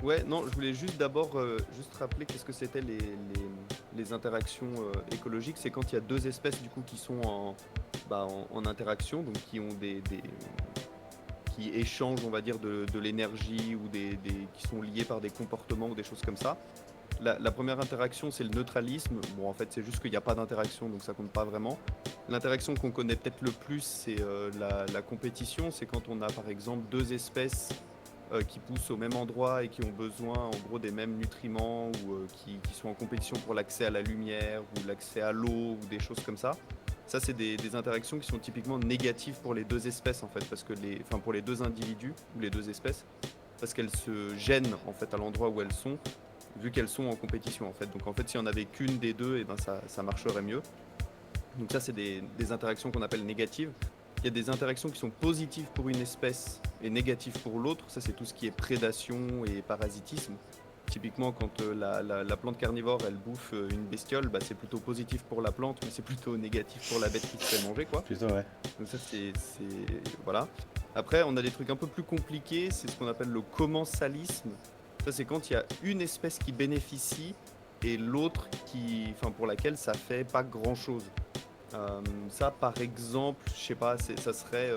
Ouais, non, je voulais juste d'abord juste rappeler qu'est-ce que c'était les interactions écologiques. C'est quand il y a deux espèces du coup qui sont en interaction, donc qui ont qui échangent, on va dire, de l'énergie ou qui sont liés par des comportements ou des choses comme ça. La première interaction, c'est le neutralisme. Bon, en fait, c'est juste qu'il n'y a pas d'interaction, donc ça compte pas vraiment. L'interaction qu'on connaît peut-être le plus, c'est la compétition. C'est quand on a, par exemple, deux espèces qui poussent au même endroit et qui ont besoin, en gros, des mêmes nutriments ou qui sont en compétition pour l'accès à la lumière ou l'accès à l'eau ou des choses comme ça. Ça, c'est des interactions qui sont typiquement négatives pour les deux espèces, en fait, parce que enfin, pour les deux individus ou les deux espèces, parce qu'elles se gênent, en fait, à l'endroit où elles sont, vu qu'elles sont en compétition en fait. Donc en fait, s'il n'y en avait qu'une des deux, et ben ça marcherait mieux. Donc ça, c'est des interactions qu'on appelle négatives. Il y a des interactions qui sont positives pour une espèce et négatives pour l'autre. Ça, c'est tout ce qui est prédation et parasitisme. Typiquement, quand la plante carnivore, elle bouffe une bestiole, bah, c'est plutôt positif pour la plante, mais c'est plutôt négatif pour la bête qui se fait manger, quoi. Plutôt, ouais. Donc ça, voilà. Après, on a des trucs un peu plus compliqués, c'est ce qu'on appelle le commensalisme. Ça, c'est quand il y a une espèce qui bénéficie et l'autre enfin, pour laquelle ça fait pas grand-chose. Ça, par exemple, je sais pas, ça serait,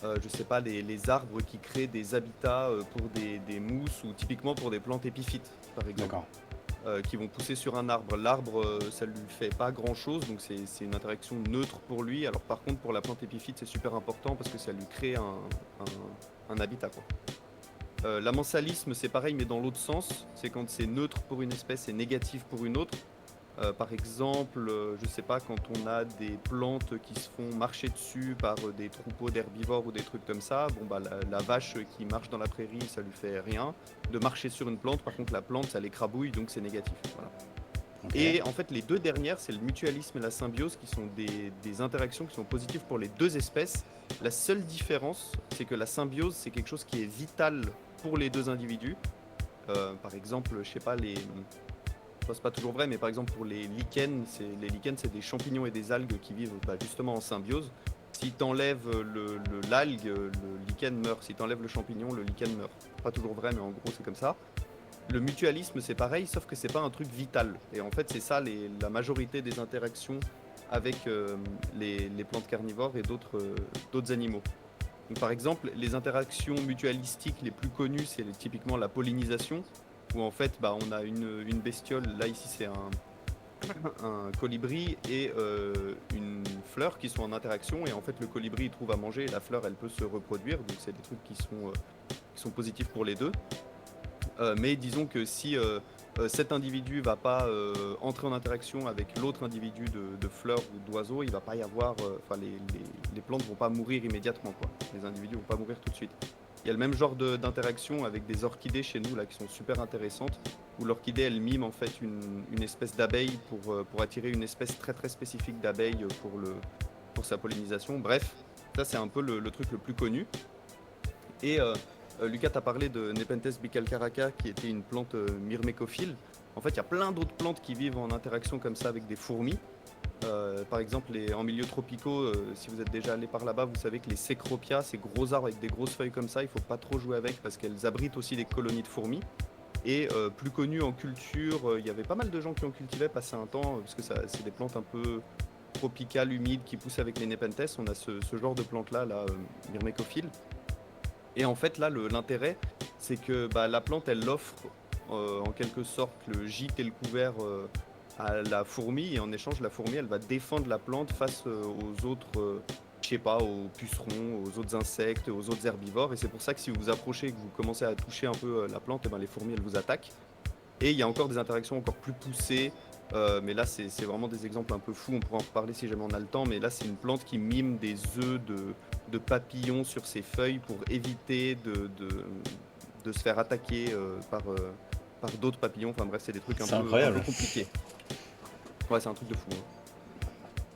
je sais pas, les arbres qui créent des habitats pour des mousses ou typiquement pour des plantes épiphytes, par exemple D'accord. qui vont pousser sur un arbre. L'arbre, ça lui fait pas grand-chose, donc c'est une interaction neutre pour lui. Alors par contre, pour la plante épiphyte, c'est super important parce que ça lui crée un habitat, quoi. L'amensalisme, c'est pareil, mais dans l'autre sens. C'est quand c'est neutre pour une espèce et négatif pour une autre. Par exemple, je sais pas, quand on a des plantes qui se font marcher dessus par des troupeaux d'herbivores ou des trucs comme ça, bon bah la vache qui marche dans la prairie, ça lui fait rien. De marcher sur une plante, par contre la plante, ça l'écrabouille, donc c'est négatif. Voilà. Ok. Et en fait, les deux dernières, c'est le mutualisme et la symbiose, qui sont des interactions qui sont positives pour les deux espèces. La seule différence, c'est que la symbiose, c'est quelque chose qui est vital pour les deux individus. Par exemple, je sais pas, enfin, c'est pas toujours vrai, mais par exemple pour les lichens, c'est des champignons et des algues qui vivent justement en symbiose. Si t'enlèves l'algue, le lichen meurt. Si t'enlèves le champignon, le lichen meurt. Pas toujours vrai, mais en gros c'est comme ça. Le mutualisme, c'est pareil, sauf que c'est pas un truc vital. Et en fait, c'est ça la majorité des interactions avec les plantes carnivores et d'autres animaux. Donc, par exemple, les interactions mutualistiques les plus connues, c'est typiquement la pollinisation, où en fait, bah, on a une bestiole. Là, ici, c'est un colibri et une fleur qui sont en interaction. Et en fait, le colibri, il trouve à manger et la fleur, elle peut se reproduire. Donc, c'est des trucs qui sont positifs pour les deux. Mais disons que si cet individu va pas entrer en interaction avec l'autre individu de fleurs ou d'oiseaux, il va pas y avoir, enfin les plantes vont pas mourir immédiatement, quoi. Les individus vont pas mourir tout de suite. Il y a le même genre d'interaction avec des orchidées chez nous là qui sont super intéressantes, où l'orchidée elle mime en fait une espèce d'abeille pour attirer une espèce très très spécifique d'abeille pour sa pollinisation. Bref, ça c'est un peu le truc le plus connu. Et Lucas t'a parlé de Nepenthes bicalcaraca qui était une plante myrmécophile. En fait, il y a plein d'autres plantes qui vivent en interaction comme ça avec des fourmis. Par exemple, en milieux tropicaux, si vous êtes déjà allé par là-bas, vous savez que les cécropias, ces gros arbres avec des grosses feuilles comme ça, il faut pas trop jouer avec parce qu'elles abritent aussi des colonies de fourmis. Et plus connu en culture, il y avait pas mal de gens qui en cultivaient passé un temps, parce que c'est des plantes un peu tropicales, humides, qui poussent avec les Nepenthes. On a ce genre de plantes-là, myrmécophiles. Et en fait, là, l'intérêt, c'est que bah, la plante, elle offre en quelque sorte le gîte et le couvert à la fourmi. Et en échange, la fourmi, elle va défendre la plante face aux autres, je sais pas, aux pucerons, aux autres insectes, aux autres herbivores. Et c'est pour ça que si vous vous approchez et que vous commencez à toucher un peu la plante, eh ben, les fourmis, elles vous attaquent. Et il y a encore des interactions encore plus poussées. Mais là, c'est vraiment des exemples un peu fous. On pourra en reparler si jamais on a le temps. Mais là, c'est une plante qui mime des œufs de papillons sur ses feuilles pour éviter de se faire attaquer par d'autres papillons. Enfin bref, c'est des trucs C'est un peu incroyable. compliqués. Ouais, c'est un truc de fou, hein.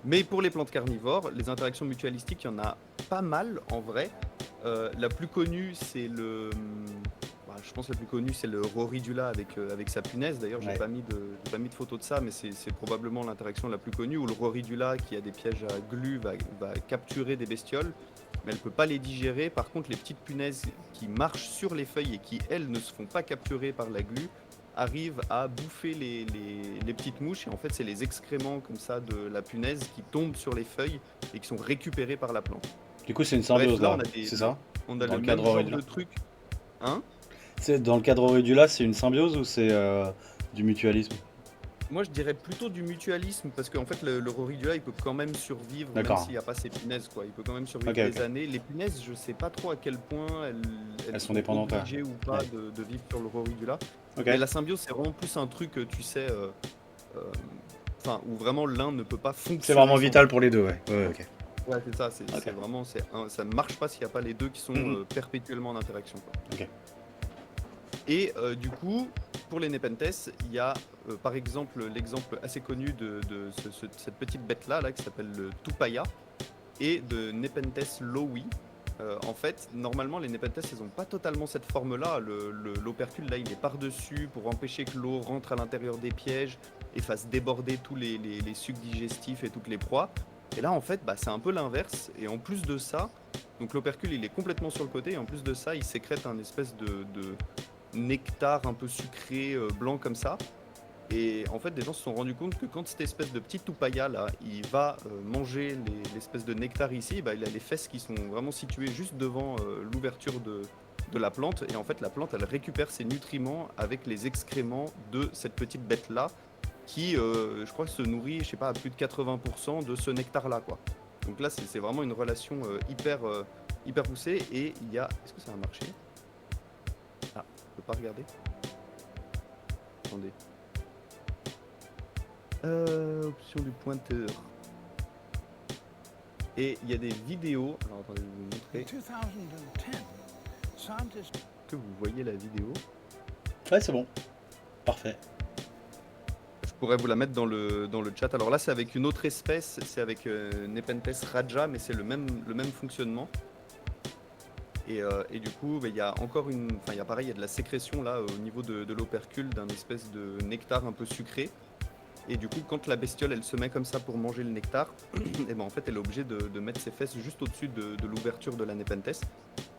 Mais pour les plantes carnivores, les interactions mutualistiques, il y en a pas mal en vrai. La plus connue, je pense que la plus connue, c'est le Roridula avec sa punaise. D'ailleurs, Ouais. j'ai pas mis de photo de ça, mais c'est probablement l'interaction la plus connue où le Roridula, qui a des pièges à glu, va capturer des bestioles. mais elle peut pas les digérer. Par contre, les petites punaises qui marchent sur les feuilles et qui, elles, ne se font pas capturer par la glu, arrivent à bouffer les petites mouches. Et en fait, c'est les excréments comme ça de la punaise qui tombent sur les feuilles et qui sont récupérés par la plante. Du coup, c'est une Bref, symbiose là, là, c'est ça? on a Dans le le même cadre genre de Aurélien. truc. Hein? Dans le cadre Aurélien, c'est une symbiose ou c'est du mutualisme? Moi, je dirais plutôt du mutualisme parce qu'en fait, le Roridula, il peut quand même survivre, même D'accord. s'il n'y a pas ces punaises, quoi. Il peut quand même survivre Ok, des ok. années. Les punaises, je sais pas trop à quel point elles Elles sont sont dépendantes, ouais. obligées ou pas Ouais. de vivre sur le Roridula. Ok. Mais la symbiose, c'est vraiment plus un truc, tu sais, euh, enfin, où vraiment l'un ne peut pas C'est fonctionner vraiment sans vital l'autre. pour les deux, ouais. Ouais, ok. Ouais, c'est ça. Ok. C'est vraiment, ça ne marche pas s'il n'y a pas les deux qui sont Mhm. perpétuellement en interaction, quoi. Ok. Et du coup, pour les Nepenthes, il y a par exemple l'exemple assez connu de cette petite bête-là là, qui s'appelle le Tupaya et de Nepenthes lowi. En fait, normalement, les Nepenthes, elles n'ont pas totalement cette forme-là. L'opercule, là, il est par-dessus pour empêcher que l'eau rentre à l'intérieur des pièges et fasse déborder tous les sucs digestifs et toutes les proies. Et là, en fait, bah, c'est un peu l'inverse. Et en plus de ça, donc l'opercule, il est complètement sur le côté. Et en plus de ça, il sécrète un espèce de nectar un peu sucré, blanc comme ça. Et en fait, des gens se sont rendus compte que quand cette espèce de petit toupaya là, il va manger l'espèce de nectar ici, bah, il a les fesses qui sont vraiment situées juste devant l'ouverture de la plante. Et en fait, la plante, elle récupère ses nutriments avec les excréments de cette petite bête là, qui, je crois, se nourrit, je sais pas, à plus de 80% de ce nectar là, quoi. Donc là, c'est vraiment une relation hyper poussée. Et il y a, est-ce que ça a marché? Ah, je peux pas regarder. Attendez. Option du pointeur. Et il y a des vidéos. Alors attendez, je vais vous montrer. Que vous voyez la vidéo. Ouais, c'est bon. Parfait. Je pourrais vous la mettre dans le chat. Alors là, c'est avec une autre espèce. C'est avec Nepenthes raja, mais c'est le même fonctionnement. Et du coup, bah, il y a encore il y a pareil, il y a de la sécrétion là au niveau de l'opercule d'un espèce de nectar un peu sucré. Et du coup, quand la bestiole elle se met comme ça pour manger le nectar, et ben en fait elle est obligée de mettre ses fesses juste au-dessus de l'ouverture de la Nepenthes.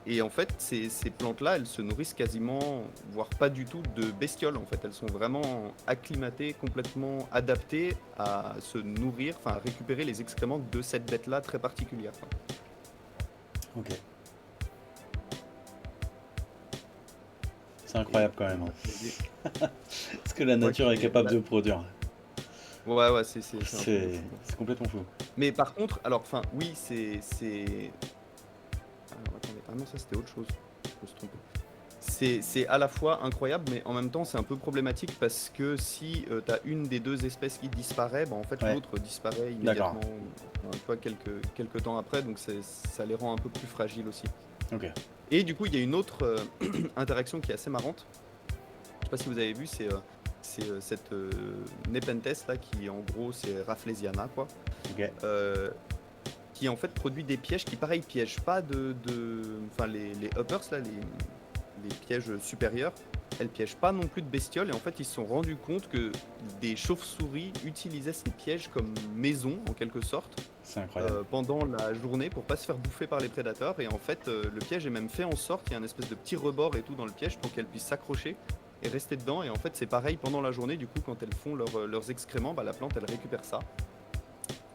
Et en fait, ces plantes-là, elles se nourrissent quasiment, voire pas du tout, de bestioles. En fait, elles sont vraiment acclimatées, complètement adaptées à se nourrir, enfin à récupérer les excréments de cette bête-là très particulière, quoi. Ok. C'est incroyable quand même, hein. Ce que la nature est capable de produire. Ouais, c'est un truc de fou, quoi. C'est complètement fou. Mais par contre, alors, enfin, oui, c'est. Alors, attendez, ah non, ça c'était autre chose. Je me suis trompé. C'est à la fois incroyable, mais en même temps, c'est un peu problématique parce que si tu as une des deux espèces qui disparaît, bah, en fait, Ouais. l'autre disparaît D'accord. immédiatement, tu vois, quelques temps après, donc ça les rend un peu plus fragiles aussi. Ok. Et du coup, il y a une autre interaction qui est assez marrante. Je sais pas si vous avez vu, c'est cette Nepenthes là qui en gros c'est Rafflesiana quoi, Ok. qui en fait produit des pièges qui pareil piègent pas enfin les uppers là, les pièges supérieurs, elles piègent pas non plus de bestioles. Et en fait ils se sont rendus compte que des chauves-souris utilisaient ces pièges comme maison en quelque sorte C'est incroyable. pendant la journée pour pas se faire bouffer par les prédateurs. Et en fait le piège est même fait en sorte qu'il y a un espèce de petit rebord et tout dans le piège pour qu'elles puissent s'accrocher et rester dedans. Et en fait c'est pareil pendant la journée, du coup quand elles font leurs excréments, bah, la plante elle récupère ça.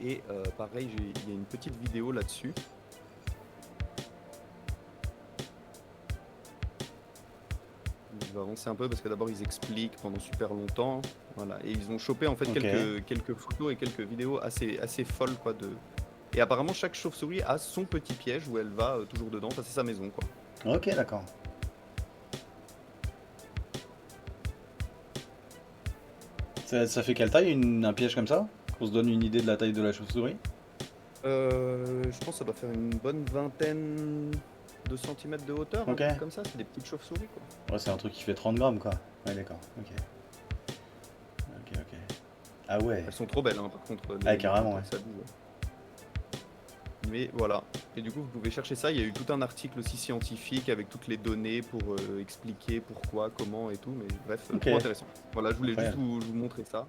Et pareil, il y a une petite vidéo là-dessus. Je vais avancer un peu parce que d'abord ils expliquent pendant super longtemps. Voilà. Et ils ont chopé en fait Ok. quelques photos et quelques vidéos assez folles quoi Et apparemment chaque chauve-souris a son petit piège où elle va toujours dedans. Enfin, c'est sa maison quoi. Ok, d'accord. Ça fait quelle taille un piège comme ça? Qu'on se donne une idée de la taille de la chauve-souris? Je pense que ça doit faire une bonne vingtaine de centimètres de hauteur, Ok. un truc comme ça. C'est des petites chauves-souris quoi. Ouais, c'est un truc qui fait 30 grammes quoi. Ouais, d'accord. Ok. Ok. Ah ouais. Elles sont trop belles hein, par contre. Ah, carrément, ouais. Ça boue, ouais. Mais voilà. Et du coup, vous pouvez chercher ça. Il y a eu tout un article aussi scientifique avec toutes les données pour expliquer pourquoi, comment et tout. Mais bref, Ok. trop intéressant. Voilà, je voulais juste Incroyable. vous montrer ça.